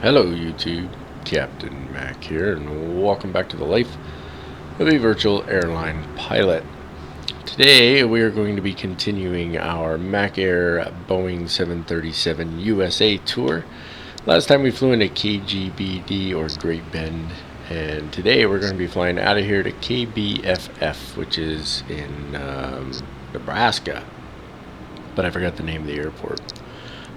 Hello YouTube, Captain Mac here, and welcome back to the life of a virtual airline pilot. Today we are going to be continuing our Mac Air Boeing 737 USA tour. Last time we flew into KBGD, or Great Bend, and today we're going to be flying out of here to KBFF, which is in Nebraska, but I forgot the name of the airport.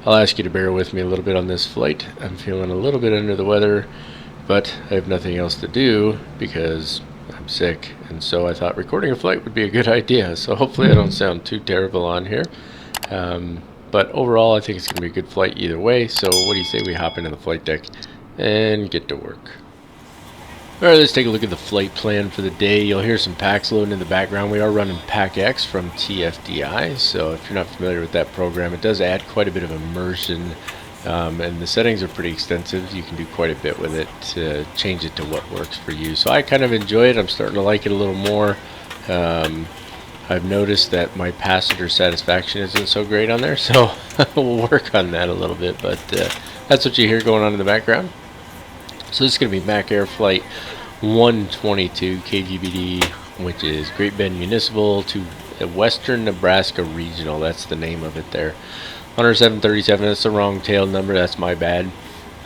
I'll ask you to bear with me a little bit on this flight. I'm feeling a little bit under the weather, but I have nothing else to do because I'm sick, and so I thought recording a flight would be a good idea. So hopefully I don't sound too terrible on here, but overall I think it's going to be a good flight either way. So what do you say we hop into the flight deck and get to work? Alright, let's take a look at the flight plan for the day. You'll hear some packs loading in the background. We are running PackX from TFDI, so if you're not familiar with that program, it does add quite a bit of immersion, and the settings are pretty extensive. You can do quite a bit with it to change it to what works for you. So I kind of enjoy it. I'm starting to like it a little more. I've noticed that my passenger satisfaction isn't so great on there, so we'll work on that a little bit, but that's what you hear going on in the background. So this is going to be Mac Air Flight 122 KBGD, which is Great Bend Municipal to Western Nebraska Regional. That's the name of it there. On our 737, that's the wrong tail number. That's my bad.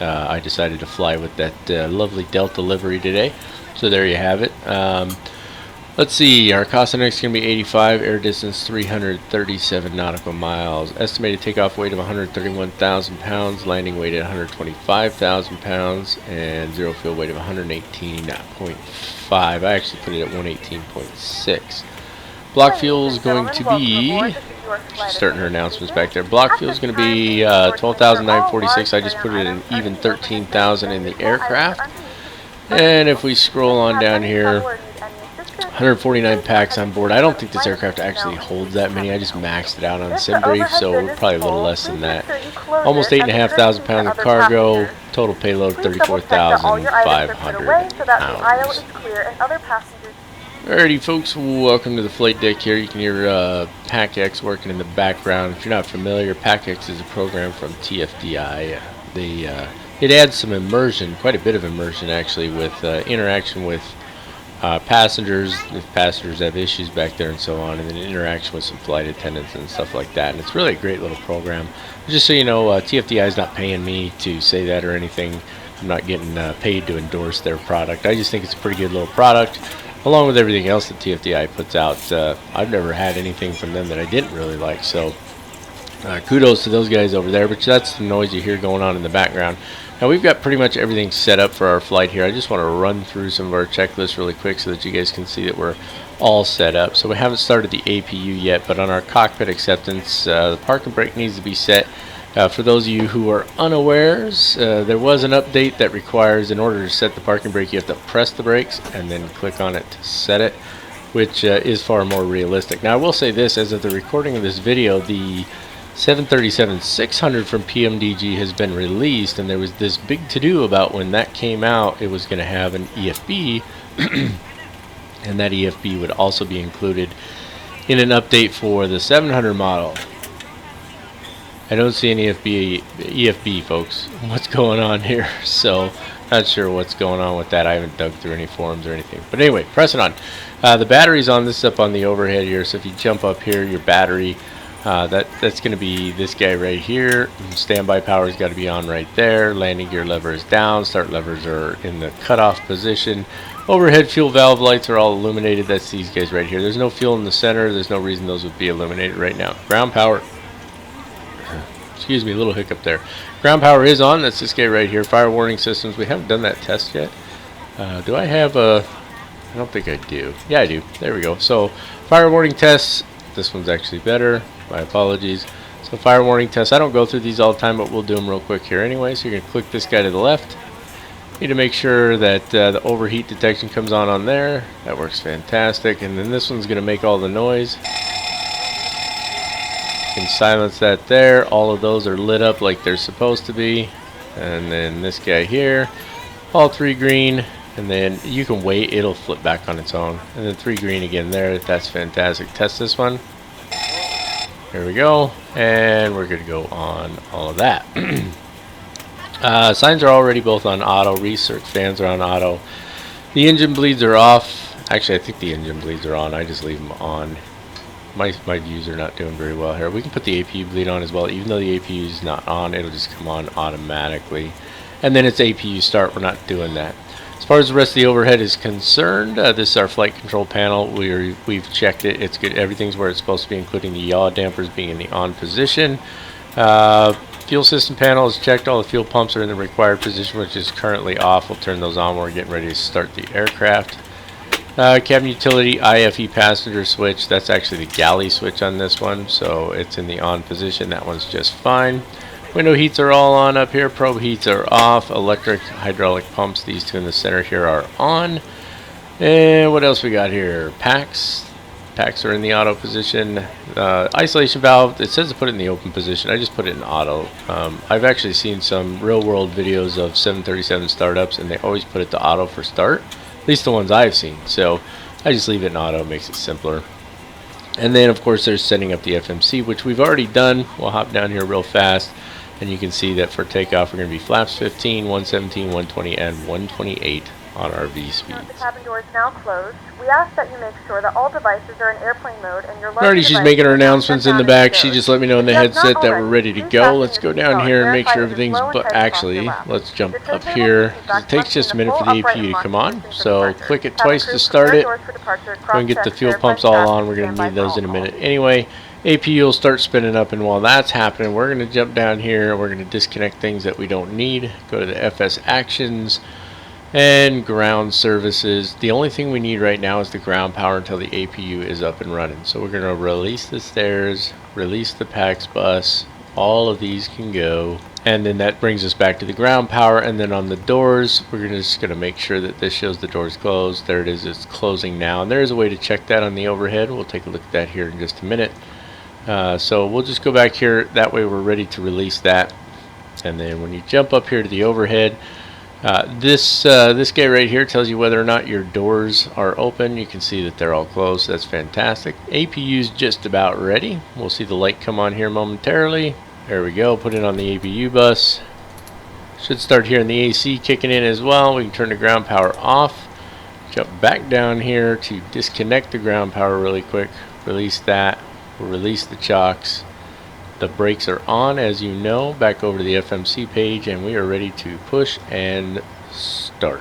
I decided to fly with that lovely Delta livery today. So there you have it. Let's see, our cost index is going to be 85, air distance 337 nautical miles, estimated takeoff weight of 131,000 pounds, landing weight at 125,000 pounds, and zero fuel weight of 118.5. I actually put it at 118.6. Block fuel is going to be, she's starting her announcements back there, block fuel is going to be 12,946. I just put it in even 13,000 in the aircraft. And if we scroll on down here, 149 packs on board. I don't think this aircraft actually holds that many. I just maxed it out on SimBrief, so we're probably a little less than that. Almost 8,500 pounds of cargo. Total payload 34,500 pounds. Alrighty folks, welcome to the flight deck here. You can hear PackX working in the background. If you're not familiar, PackX is a program from TFDI. It adds some immersion, quite a bit of immersion actually, with interaction with passengers, if passengers have issues back there and so on, and then interaction with some flight attendants and stuff like that. And it's really a great little program. Just so you know, TFDI is not paying me to say that or anything. I'm not getting paid to endorse their product. I just think it's a pretty good little product, along with everything else that TFDI puts out. I've never had anything from them that I didn't really like, so kudos to those guys over there. But that's the noise you hear going on in the background. Now we've got pretty much everything set up for our flight here. I just want to run through some of our checklists really quick so that you guys can see that we're all set up. So we haven't started the APU yet, but on our cockpit acceptance, the park and brake needs to be set. For those of you who are unawares, there was an update that requires, in order to set the parking brake, you have to press the brakes and then click on it to set it, which is far more realistic. Now I will say this, as of the recording of this video, the 737-600 from PMDG has been released, and there was this big to-do about when that came out. It was going to have an EFB, and that EFB would also be included in an update for the 700 model. I don't see any EFB, folks. What's going on here? So, not sure what's going on with that. I haven't dug through any forums or anything. But anyway, pressing on. The battery's on this up on the overhead here, so if you jump up here, your battery, that's going to be this guy right here. Standby power's got to be on right there. Landing gear lever is down. Start levers are in the cutoff position. Overhead fuel valve lights are all illuminated. That's these guys right here. There's no fuel in the center. There's no reason those would be illuminated right now. Ground power. Excuse me, a little hiccup there. Ground power is on. That's this guy right here. Fire warning systems. We haven't done that test yet. Do I have a... I don't think I do. Yeah, I do. There we go. So, fire warning tests. This one's actually better. My apologies. So fire warning tests, I don't go through these all the time, but we'll do them real quick here anyway. So you're going to click this guy to the left. You need to make sure that the overheat detection comes on there. That works fantastic. And then this one's going to make all the noise. You can silence that there. All of those are lit up like they're supposed to be. And then this guy here, all three green. And then you can wait, it'll flip back on its own. And then three green again there. That's fantastic. Test this one. There we go, and we're good to go on all of that. Signs are already both on auto. Research fans are on auto. The engine bleeds are off. Actually, I think the engine bleeds are on. I just leave them on. My views are not doing very well here. We can put the APU bleed on as well. Even though the APU is not on, it'll just come on automatically. And then it's APU start. We're not doing that. As far as the rest of the overhead is concerned, this is our flight control panel. We've checked it. It's good. Everything's where it's supposed to be, including the yaw dampers being in the on position. Fuel system panel is checked. All the fuel pumps are in the required position, which is currently off. We'll turn those on when we're getting ready to start the aircraft. Cabin utility IFE passenger switch. That's actually the galley switch on this one, so it's in the on position. That one's just fine. Window heats are all on up here. Probe heats are off. Electric, hydraulic pumps, these two in the center here, are on. And what else we got here? Packs. Packs are in the auto position. Isolation valve, it says to put it in the open position. I just put it in auto. I've actually seen some real world videos of 737 startups, and they always put it to auto for start. At least the ones I've seen. So I just leave it in auto. It makes it simpler. And then, of course, there's setting up the FMC, which we've already done. We'll hop down here real fast. And you can see that for takeoff, we're going to be flaps 15, 117, 120, and 128 on our V speeds. The cabin door is now closed. We ask that you make sure that all devices are in airplane mode and your already she's making her announcements in the back. She just let me know in the headset that we're ready to go. Let's go down here and make sure everything's, but actually, let's jump up here. It takes just a minute for the APU to come on, so click it twice to start it. Go and get the fuel pumps all on. We're going to need those in a minute anyway. APU will start spinning up, and while that's happening, we're going to jump down here. We're going to disconnect things that we don't need. Go to the FS actions and ground services. The only thing we need right now is the ground power until the APU is up and running. So we're going to release the stairs, release the PAX bus. All of these can go. And then that brings us back to the ground power. And then on the doors, we're just going to make sure that this shows the doors closed. There it is. It's closing now. And there's a way to check that on the overhead. We'll take a look at that here in just a minute. So we'll just go back here. That way we're ready to release that. And then when you jump up here to the overhead, this guy right here tells you whether or not your doors are open. You can see that they're all closed. That's fantastic. APU's just about ready. We'll see the light come on here momentarily. There we go. Put it on the APU bus. Should start here in the AC kicking in as well. We can turn the ground power off. Jump back down here to disconnect the ground power really quick. Release that. We'll release the chocks. The brakes are on, as you know. Back over to the FMC page, and we are ready to push and start.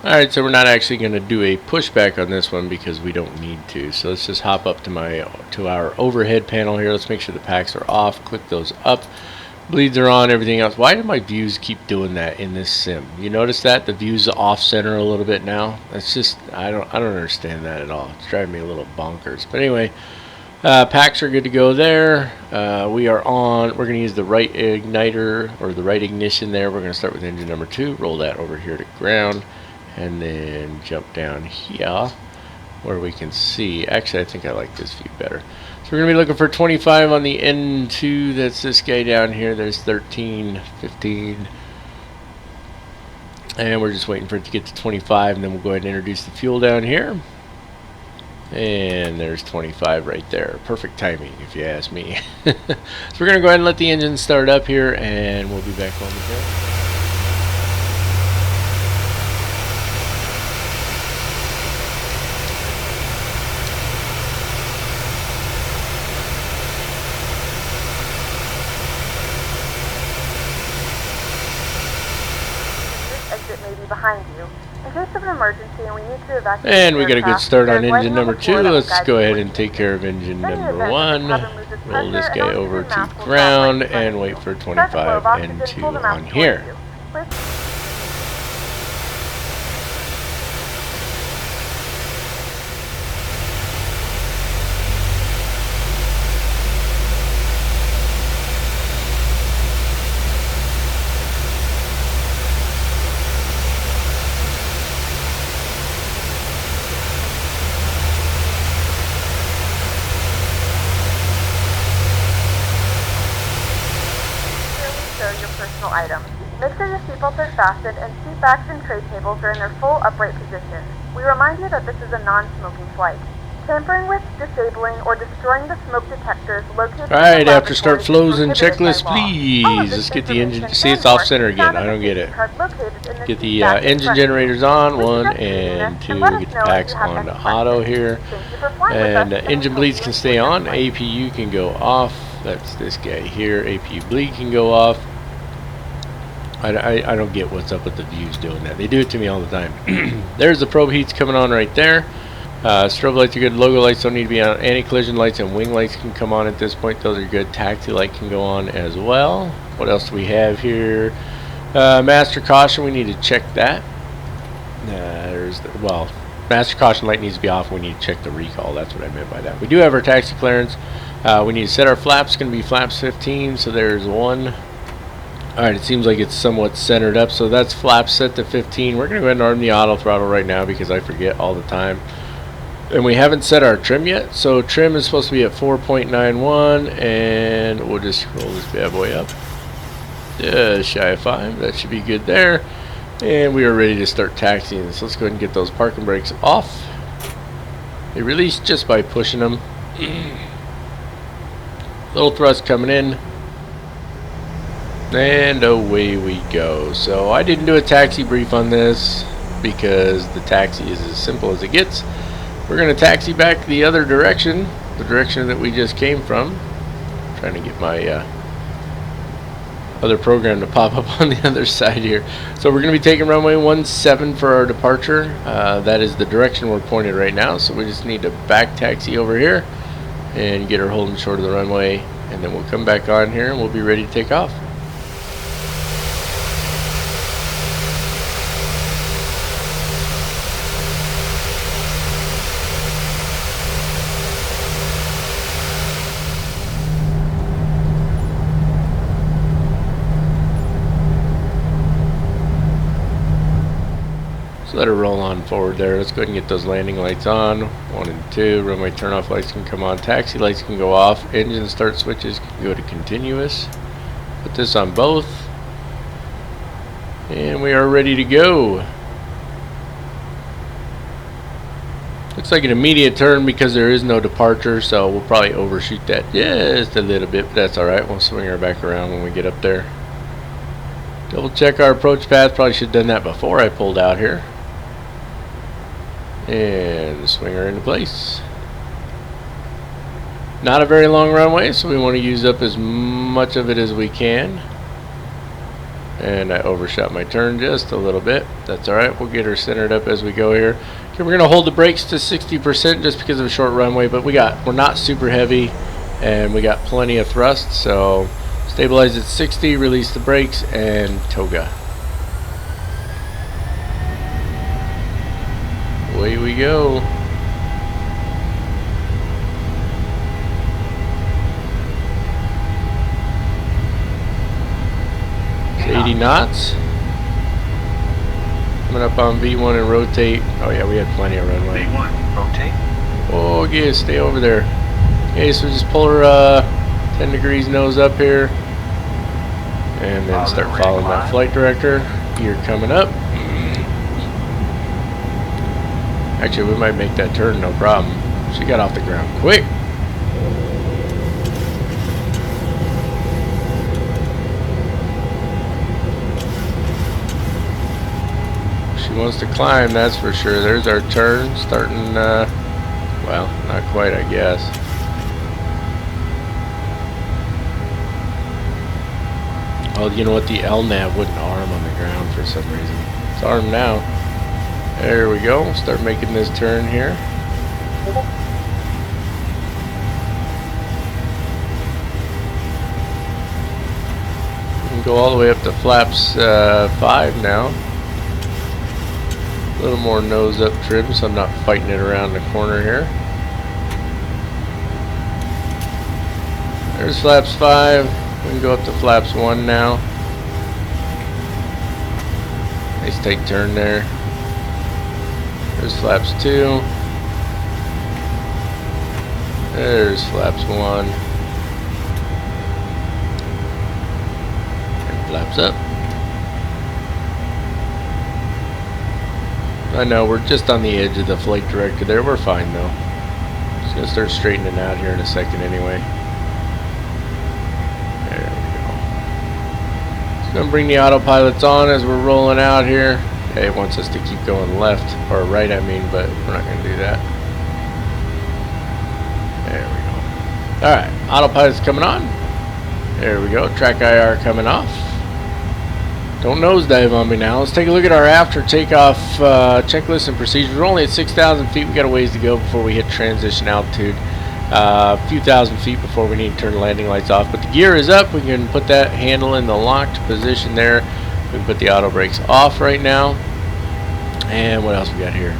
Alright, so we're not actually going to do a pushback on this one because we don't need to. So let's just hop up to our overhead panel here. Let's make sure the packs are off. Click those up. Bleeds are on, everything else. Why do my views keep doing that in this sim? You notice that? The views off center a little bit now. That's just, I don't understand that at all. It's driving me a little bonkers. But anyway, packs are good to go there. We are on, we're going to use the right igniter or the right ignition there. We're going to start with engine number 2, roll that over here to ground, and then jump down here where we can see. Actually, I think I like this view better. So we're going to be looking for 25 on the N2. That's this guy down here. There's 13, 15. And we're just waiting for it to get to 25, and then we'll go ahead and introduce the fuel down here. And there's 25 right there. Perfect timing, if you ask me. So we're going to go ahead and let the engine start up here, and we'll be back on the go. Behind you. In case of an emergency and we need to evacuate, and we got a good start on engine number 2. Let's go ahead and take care of engine number 1. Roll this guy over to ground and wait for 25 and 2 on here. Items. Make sure your seatbelts are fastened and seat backs and tray tables are in their full upright position. We remind you that this is a non-smoking flight. Tampering with, disabling, or destroying the smoke detectors located in the Alright, after laboratory start is flows and prohibited by checklist, law. All of please. this Let's get the engine. information See, it's and off more center can be found again. I on the don't get it. safety card located in the Get seat the back in engine front of you. generators on, We 1 suggest using and this 2. let us Get the know if packs you have on any the questions. auto here. Thank you for flying with And us, we engine hope bleeds you can enjoy stay your on. flight. APU can go off. That's this guy here. APU bleed can go off. I don't get what's up with the views doing that. They do it to me all the time. There's the probe heats coming on right there. Strobe lights are good. Logo lights don't need to be on. Anti-collision lights and wing lights can come on at this point. Those are good. Taxi light can go on as well. What else do we have here? Master caution. We need to check that. Well, master caution light needs to be off. We need to check the recall. That's what I meant by that. We do have our taxi clearance. We need to set our flaps. It's going to be flaps 15. So there's one. Alright, it seems like it's somewhat centered up. So that's flaps set to 15. We're going to go ahead and arm the auto throttle right now because I forget all the time. And we haven't set our trim yet. So trim is supposed to be at 4.91. And we'll just roll this bad boy up. Yeah, shy of 5. That should be good there. And we are ready to start taxiing. So let's go ahead and get those parking brakes off. They release just by pushing them. Little thrust coming in. And away we go. So I didn't do a taxi brief on this because the taxi is as simple as it gets. We're going to taxi back the other direction, the direction that we just came from. I'm trying to get my other program to pop up on the other side here. So we're going to be taking runway 17 for our departure. That is the direction we're pointed right now. So we just need to back taxi over here and get her holding short of the runway, and then we'll come back on here and we'll be ready to take off. So let her roll on forward there. Let's go ahead and get those landing lights on. 1 and 2. Runway turn-off lights can come on. Taxi lights can go off. Engine start switches can go to continuous. Put this on both. And we are ready to go. Looks like an immediate turn because there is no departure, so we'll probably overshoot that just a little bit, but that's alright. We'll swing her back around when we get up there. Double check our approach path. Probably should have done that before I pulled out here. And swing her into place. Not a very long runway, so we want to use up as much of it as we can. And I overshot my turn just a little bit. That's alright. We'll get her centered up as we go here. Okay, we're going to hold the brakes to 60% just because of a short runway, but we're not super heavy and we got plenty of thrust, so stabilize at 60, release the brakes, and toga. Away we go. It's 80 knots. Coming up on V1 and rotate. Oh yeah, we had plenty of runway. V1, rotate. Oh yeah, stay over there. Okay, so just pull her 10 degrees nose up here. And then start following that flight director. Gear coming up. Actually, we might make that turn, no problem. She got off the ground quick. She wants to climb, that's for sure. There's our turn, starting, well, not quite, I guess. Oh, you know what? The LNAV wouldn't arm on the ground for some reason. It's armed now. There we go. Start making this turn here. We can go all the way up to flaps 5 now. A little more nose up trim so I'm not fighting it around the corner here. There's flaps 5. We can go up to flaps 1 now. Nice tight turn there. There's flaps 2. There's flaps 1. And flaps up. I know, we're just on the edge of the flight director there. We're fine though. It's gonna start straightening out here in a second anyway. There we go. It's gonna bring the autopilots on as we're rolling out here. Okay, it wants us to keep going left, or right I mean, but we're not gonna do that. There we go. Alright, autopilot's coming on. There we go, track IR coming off. Don't nosedive on me now. Let's take a look at our after takeoff checklist and procedures. We're only at 6,000 feet. We got a ways to go before we hit transition altitude. A few thousand feet before we need to turn the landing lights off. But the gear is up. We can put that handle in the locked position there. We can put the auto brakes off right now. And what else we got here?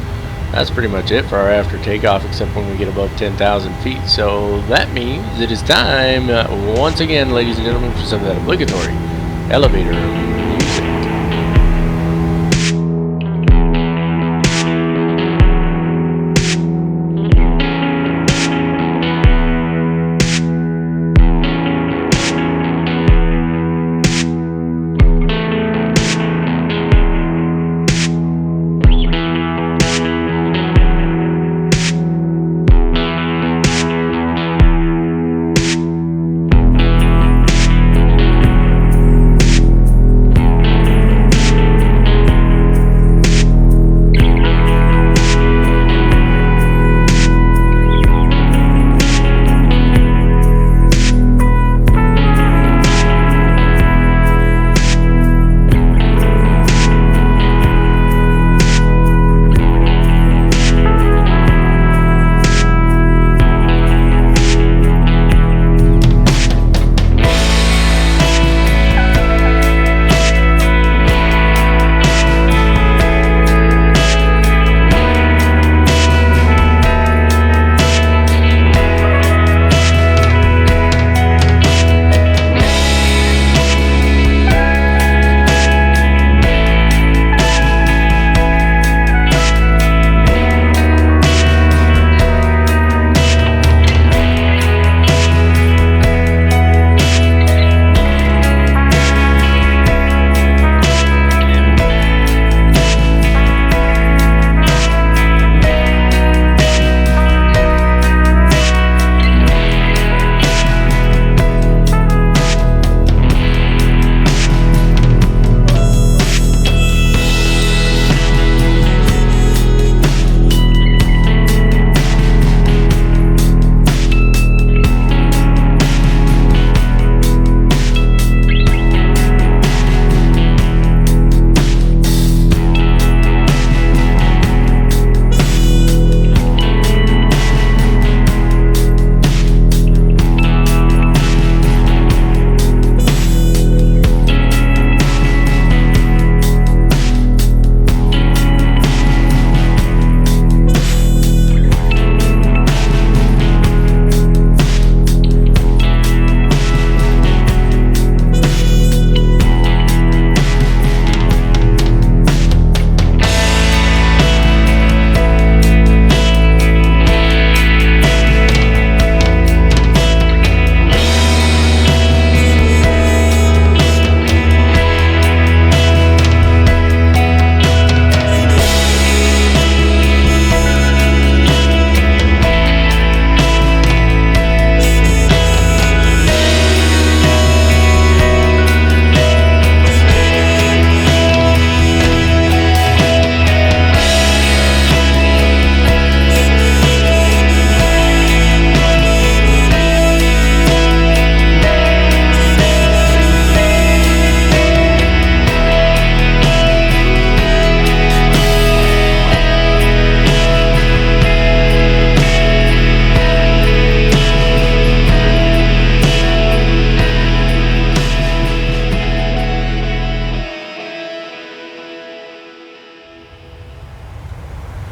That's pretty much it for our after takeoff, except when we get above 10,000 feet. So that means it is time, once again, ladies and gentlemen, for some of that obligatory elevator music.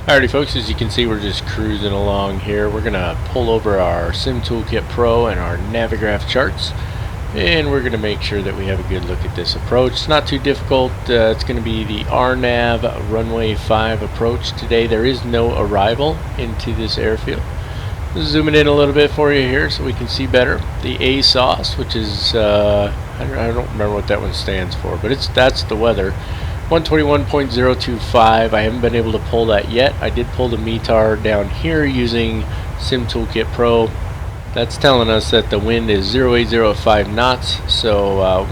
Alrighty folks, as you can see we're just cruising along here. We're going to pull over our Sim Toolkit Pro and our Navigraph charts, and we're going to make sure that we have a good look at this approach. It's not too difficult. It's going to be the RNAV runway 5 approach today. There is no arrival into this airfield. Zooming in a little bit for you here so we can see better. The ASOS, which is I don't remember what that one stands for, but that's the weather. 121.025. I haven't been able to pull that yet. I did pull the METAR down here using Sim Toolkit Pro. That's telling us that the wind is 080 knots, so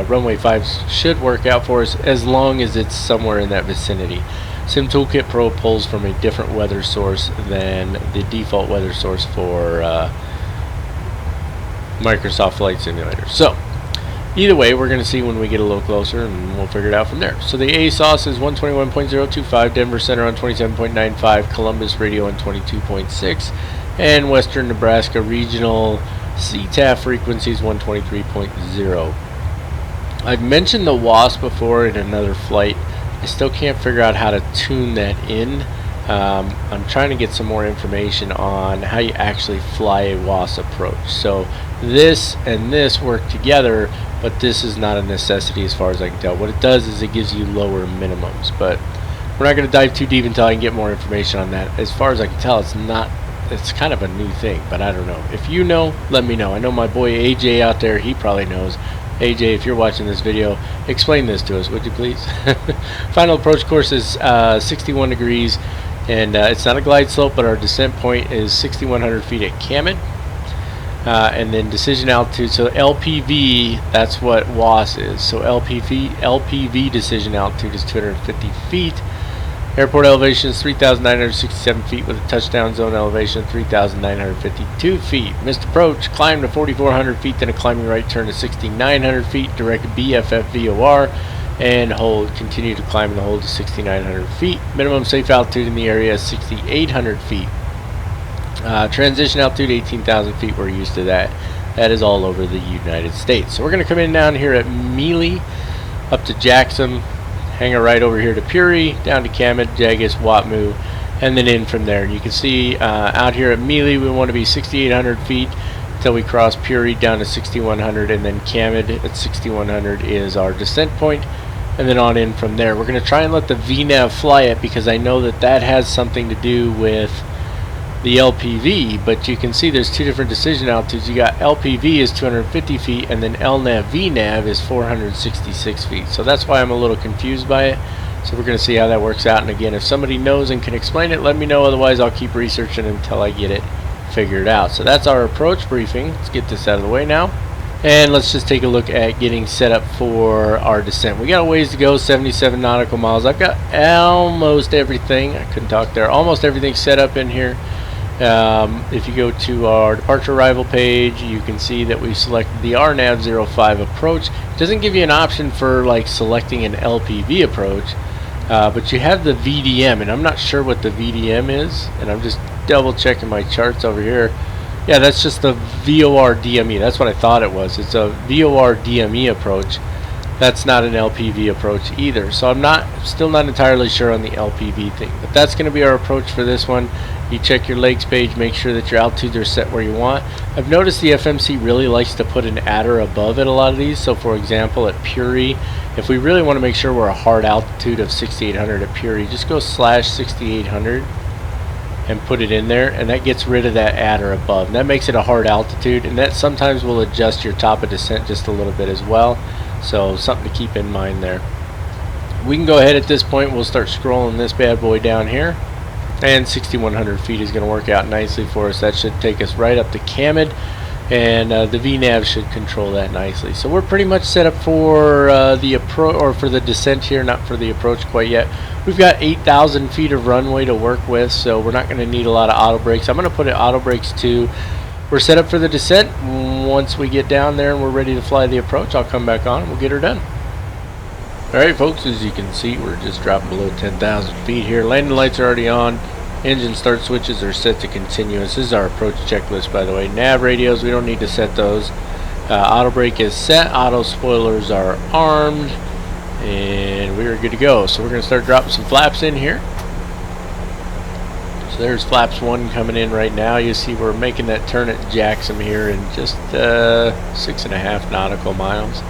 runway 5 should work out for us as long as it's somewhere in that vicinity. Sim Toolkit Pro pulls from a different weather source than the default weather source for Microsoft Flight Simulator. So either way, we're going to see when we get a little closer, and we'll figure it out from there. So the ASOS is 121.025, Denver Center on 27.95, Columbus Radio on 22.6, and Western Nebraska Regional CTAF frequencies 123.0. I've mentioned the WASP before in another flight. I still can't figure out how to tune that in. I'm trying to get some more information on how you actually fly a WASP approach. So this and this work together, but this is not a necessity as far as I can tell. What it does is it gives you lower minimums, but we're not going to dive too deep until I can get more information on that. As far as I can tell, it's kind of a new thing, but I don't know. If you know, let me know. I know my boy AJ out there, he probably knows. AJ, if you're watching this video, explain this to us, would you please? Final approach course is 61 degrees, and it's not a glide slope, but our descent point is 6,100 feet at CAMID. And then decision altitude, so LPV, that's what WAS is. So LPV decision altitude is 250 feet. Airport elevation is 3,967 feet with a touchdown zone elevation of 3,952 feet. Missed approach, climb to 4,400 feet, then a climbing right turn to 6,900 feet, direct BFF VOR, and hold. Continue to climb and hold to 6,900 feet. Minimum safe altitude in the area is 6,800 feet. Transition altitude 18,000 feet. We're used to that. That is all over the United States. So we're going to come in down here at Mealy, up to Jackson, hang a right over here to Puri, down to Kamut, Jagus, Watmu, and then in from there. And you can see out here at Mealy, we want to be 6,800 feet until we cross Puri down to 6,100, and then Kamut at 6,100 is our descent point, and then on in from there. We're going to try and let the VNAV fly it because I know that that has something to do with the LPV, but you can see there's two different decision altitudes. You got LPV is 250 feet, and then LNAV VNAV is 466 feet. So that's why I'm a little confused by it. So we're going to see how that works out. And again, if somebody knows and can explain it, let me know. Otherwise, I'll keep researching until I get it figured out. So that's our approach briefing. Let's get this out of the way now. And let's just take a look at getting set up for our descent. We got a ways to go, 77 nautical miles. I've got almost everything. I couldn't talk there. Almost everything set up in here. If you go to our departure arrival page, you can see that we selected the RNAV 05 approach. It doesn't give you an option for like selecting an LPV approach, but you have the VDM, and I'm not sure what the VDM is, and I'm just double checking my charts over here. Yeah, that's just the VOR DME. That's what I thought it was. It's a VOR DME approach. That's not an LPV approach either. So I'm still not entirely sure on the LPV thing. But that's going to be our approach for this one. You check your legs page, make sure that your altitudes are set where you want. I've noticed the FMC really likes to put an adder above at a lot of these. So for example, at Puri, if we really want to make sure we're a hard altitude of 6,800 at Puri, just go /6800 and put it in there, and that gets rid of that adder above. And that makes it a hard altitude, and that sometimes will adjust your top of descent just a little bit as well. So something to keep in mind there. We can go ahead at this point. We'll start scrolling this bad boy down here, and 6,100 feet is going to work out nicely for us. That should take us right up to Kamut, and the VNAV should control that nicely. So we're pretty much set up for the approach, or for the descent here, not for the approach quite yet. We've got 8,000 feet of runway to work with, so we're not going to need a lot of auto brakes. I'm going to put it auto brakes too. We're set up for the descent. Once we get down there and we're ready to fly the approach, I'll come back on and we'll get her done. Alright folks, as you can see, we're just dropping below 10,000 feet here. Landing lights are already on. Engine start switches are set to continuous. This is our approach checklist, by the way. Nav radios, we don't need to set those. Auto brake is set. Auto spoilers are armed. And we're good to go. So we're going to start dropping some flaps in here. So there's flaps 1 coming in right now. You see we're making that turn at Jackson here in just 6.5 nautical miles.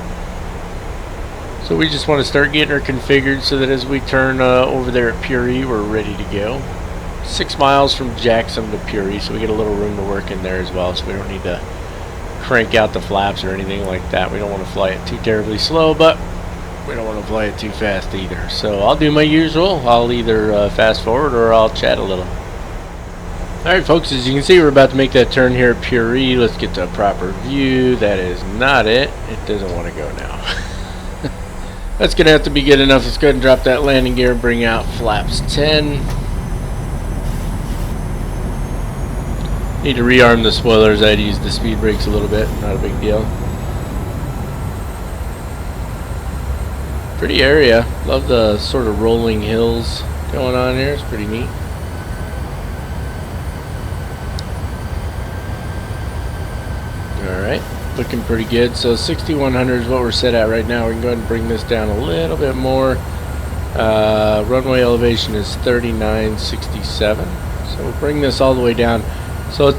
So we just want to start getting her configured so that as we turn over there at Puri, we're ready to go. 6 miles from Jackson to Puri, so we get a little room to work in there as well, so we don't need to crank out the flaps or anything like that. We don't want to fly it too terribly slow, but we don't want to fly it too fast either. So I'll do my usual. I'll either fast forward or I'll chat a little. Alright folks, as you can see we're about to make that turn here at PRE. Let's get to a proper view. That is not it. It doesn't want to go now. That's going to have to be good enough. Let's go ahead and drop that landing gear, bring out flaps 10. Need to rearm the spoilers. I had to use the speed brakes a little bit. Not a big deal. Pretty area. Love the sort of rolling hills going on here. It's pretty neat. Alright, looking pretty good. So 6100 is what we're set at right now. We can go ahead and bring this down a little bit more. Runway elevation is 3967. So we'll bring this all the way down. So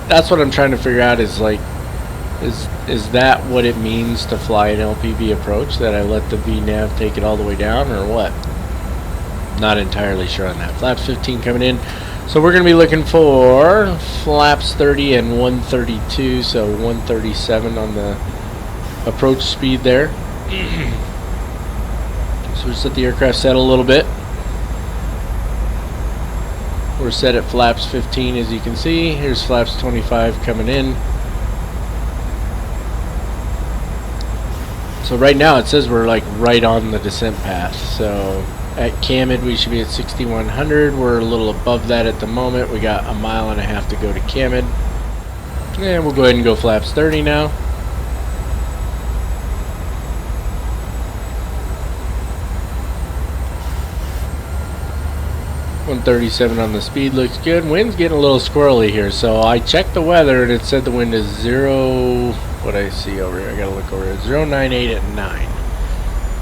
that's what I'm trying to figure out is like, is that what it means to fly an LPV approach? That I let the VNAV take it all the way down, or what? Not entirely sure on that. Flaps 15 coming in. So we're going to be looking for flaps 30 and 132, so 137 on the approach speed there. So we set the aircraft set a little bit. We're set at flaps 15 as you can see. Here's flaps 25 coming in. So right now it says we're like right on the descent path. So at CAMID we should be at 6100. We're a little above that at the moment. We got a mile and a half to go to CAMID. And we'll go ahead and go flaps 30 now. .137 on the speed looks good. Wind's getting a little squirrely here. So I checked the weather and it said the wind is 0. What I see over here, I gotta look over here. 098 at 9.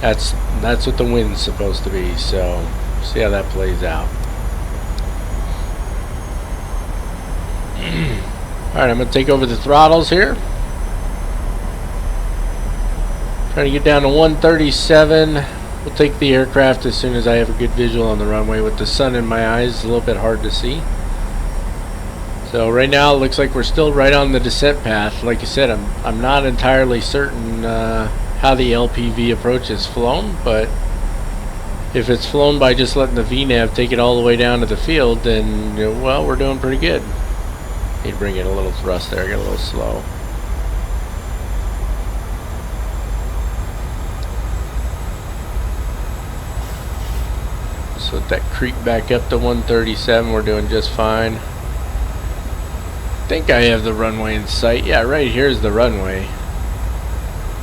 That's what the wind's supposed to be. So see how that plays out. Alright, I'm gonna take over the throttles here. Trying to get down to 137. We'll take the aircraft as soon as I have a good visual on the runway. With the sun in my eyes, it's a little bit hard to see. So right now it looks like we're still right on the descent path. Like I said, I'm not entirely certain how the LPV approach is flown, but if it's flown by just letting the VNAV take it all the way down to the field, then well, we're doing pretty good. Need to bring in a little thrust there. I got a little slow. So let that creep back up to 137. We're doing just fine. I think I have the runway in sight. Yeah, right here's the runway.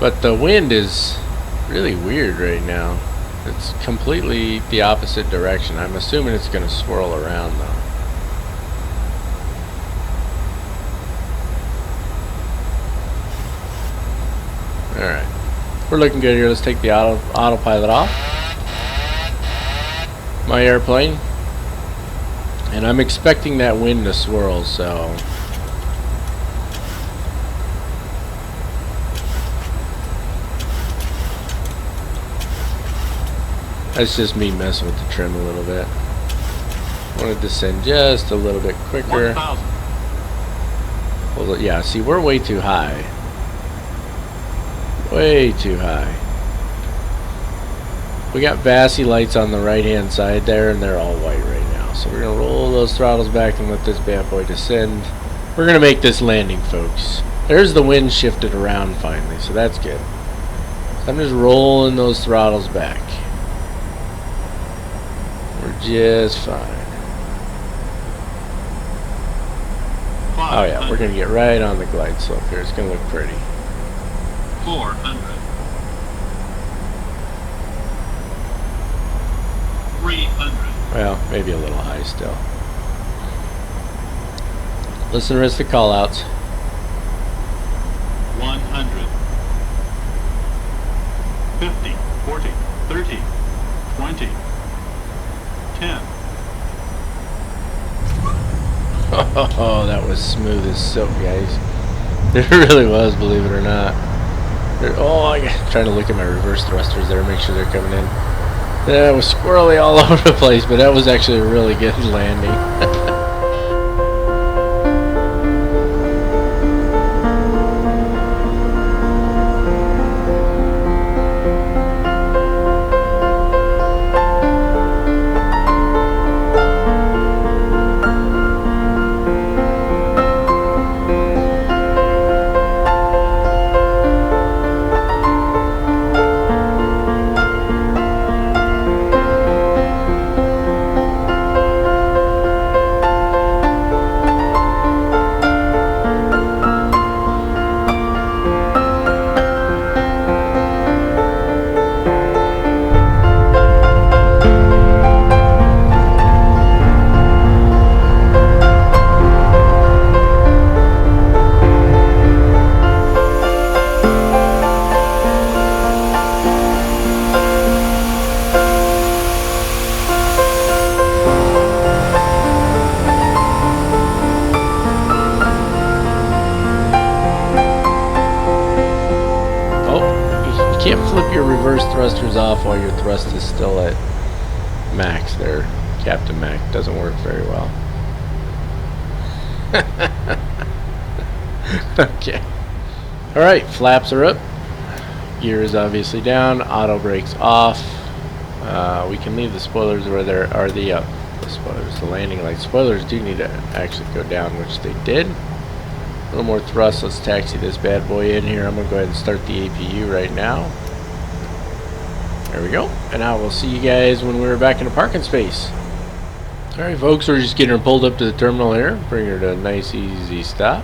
But the wind is really weird right now. It's completely the opposite direction. I'm assuming it's going to swirl around though. Alright. We're looking good here. Let's take the autopilot off my airplane. And I'm expecting that wind to swirl, so that's just me messing with the trim a little bit. I want to descend just a little bit quicker. 1,000. Well, yeah, see, we're way too high. Way too high. We got VASI lights on the right hand side there, and they're all white right now. So we're going to roll those throttles back and let this bad boy descend. We're going to make this landing, folks. There's the wind shifted around finally, so that's good. So I'm just rolling those throttles back. We're just fine. Oh yeah, we're going to get right on the glide slope here. It's going to look pretty. 400. 300. Well, maybe a little high still. Listen to the rest of the call outs. 100. 50. 40. 30. 20. 10. Oh, that was smooth as silk, guys. It really was, believe it or not. Oh, I'm trying to look at my reverse thrusters there, make sure they're coming in. Yeah, it was squirrely all over the place, but that was actually a really good landing. can't flip your reverse thrusters off while your thrust is still at max there, Captain Mac. Doesn't work very well. Okay. Alright, flaps are up. Gear is obviously down. Auto brakes off. We can leave the spoilers where there are the spoilers, the landing lights. Spoilers do need to actually go down, which they did. A little more thrust. Let's taxi this bad boy in here. I'm going to go ahead and start the APU right now. There we go. And I will see you guys when we're back in the parking space. Alright folks, we're just getting her pulled up to the terminal here. Bring her to a nice easy stop.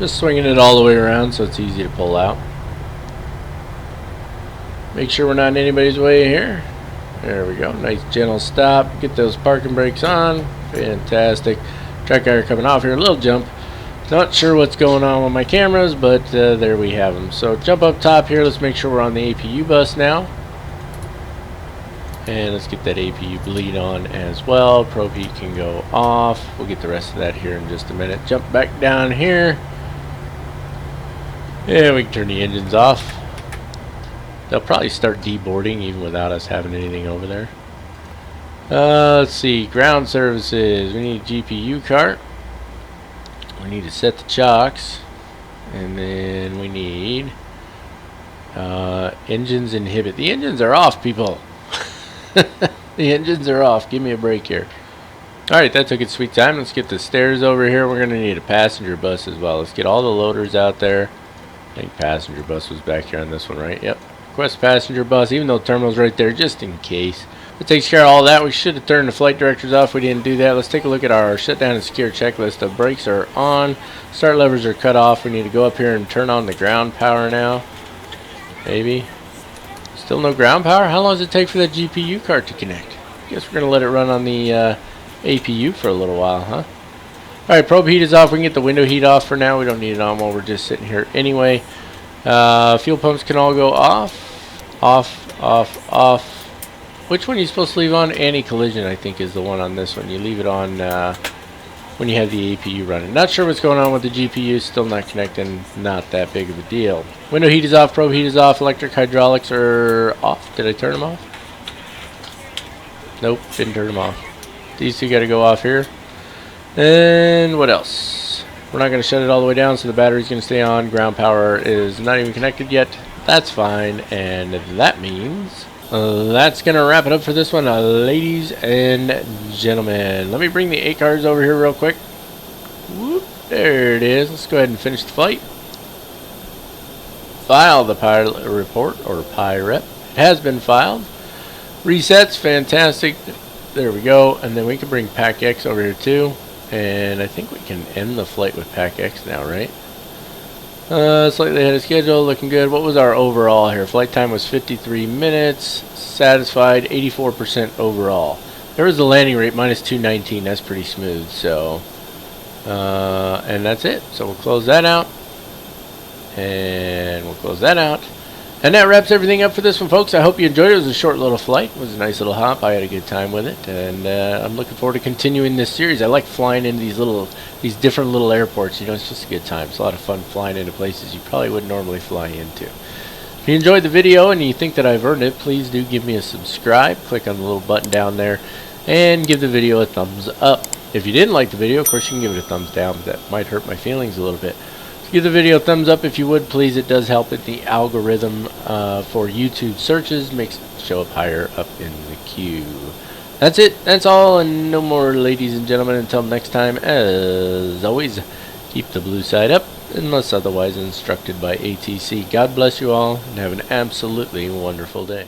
Just swinging it all the way around so it's easy to pull out. Make sure we're not in anybody's way here. There we go. Nice gentle stop. Get those parking brakes on. Fantastic. Track guide coming off here. A little jump. Not sure what's going on with my cameras, but there we have them. So jump up top here. Let's make sure we're on the APU bus now. And let's get that APU bleed on as well. Probe heat can go off. We'll get the rest of that here in just a minute. Jump back down here. And we can turn the engines off. They'll probably start deboarding even without us having anything over there. Let's see. Ground services. We need a GPU cart. We need to set the chocks. And then we need engines inhibit. The engines are off, people. The engines are off. Give me a break here. Alright, that took its sweet time. Let's get the stairs over here. We're going to need a passenger bus as well. Let's get all the loaders out there. I think passenger bus was back here on this one, right? Yep. Request passenger bus, even though the terminal's right there, just in case. That takes care of all that. We should have turned the flight directors off. We didn't do that. Let's take a look at our shutdown and secure checklist. The brakes are on. Start levers are cut off. We need to go up here and turn on the ground power now. Maybe. Still no ground power? How long does it take for that GPU card to connect? Guess we're going to let it run on the APU for a little while, huh? Alright, probe heat is off. We can get the window heat off for now. We don't need it on while we're just sitting here anyway. Fuel pumps can all go off. Off, off, off. Which one are you supposed to leave on? Anti-collision, I think, is the one on this one. You leave it on when you have the APU running. Not sure what's going on with the GPU. Still not connecting. Not that big of a deal. Window heat is off. Probe heat is off. Electric hydraulics are off. Did I turn them off? Nope, didn't turn them off. These two got to go off here. And what else? We're not going to shut it all the way down, so the battery's going to stay on. Ground power is not even connected yet. That's fine, and that means that's going to wrap it up for this one, ladies and gentlemen. Let me bring the 8 cars over here real quick. Whoop, there it is. Let's go ahead and finish the flight. File the pilot report, or PIREP. It has been filed. Resets, fantastic. There we go, and then we can bring Pack X over here too. And I think we can end the flight with Pack X now, right? Slightly ahead of schedule, looking good. What was our overall here? Flight time was 53 minutes. Satisfied, 84% overall. There was the landing rate, minus 219. That's pretty smooth. So, and that's it. So we'll close that out. And we'll close that out. And that wraps everything up for this one, folks. I hope you enjoyed it. It was a short little flight. It was a nice little hop. I had a good time with it, and I'm looking forward to continuing this series. I like flying into these different little airports. You know, it's just a good time. It's a lot of fun flying into places you probably wouldn't normally fly into. If you enjoyed the video and you think that I've earned it, please do give me a subscribe. Click on the little button down there, and give the video a thumbs up. If you didn't like the video, of course, you can give it a thumbs down, but that might hurt my feelings a little bit. Give the video a thumbs up if you would, please. It does help with the algorithm for YouTube searches. Makes it show up higher up in the queue. That's it. That's all, and no more, ladies and gentlemen. Until next time, as always, keep the blue side up, unless otherwise instructed by ATC. God bless you all, and have an absolutely wonderful day.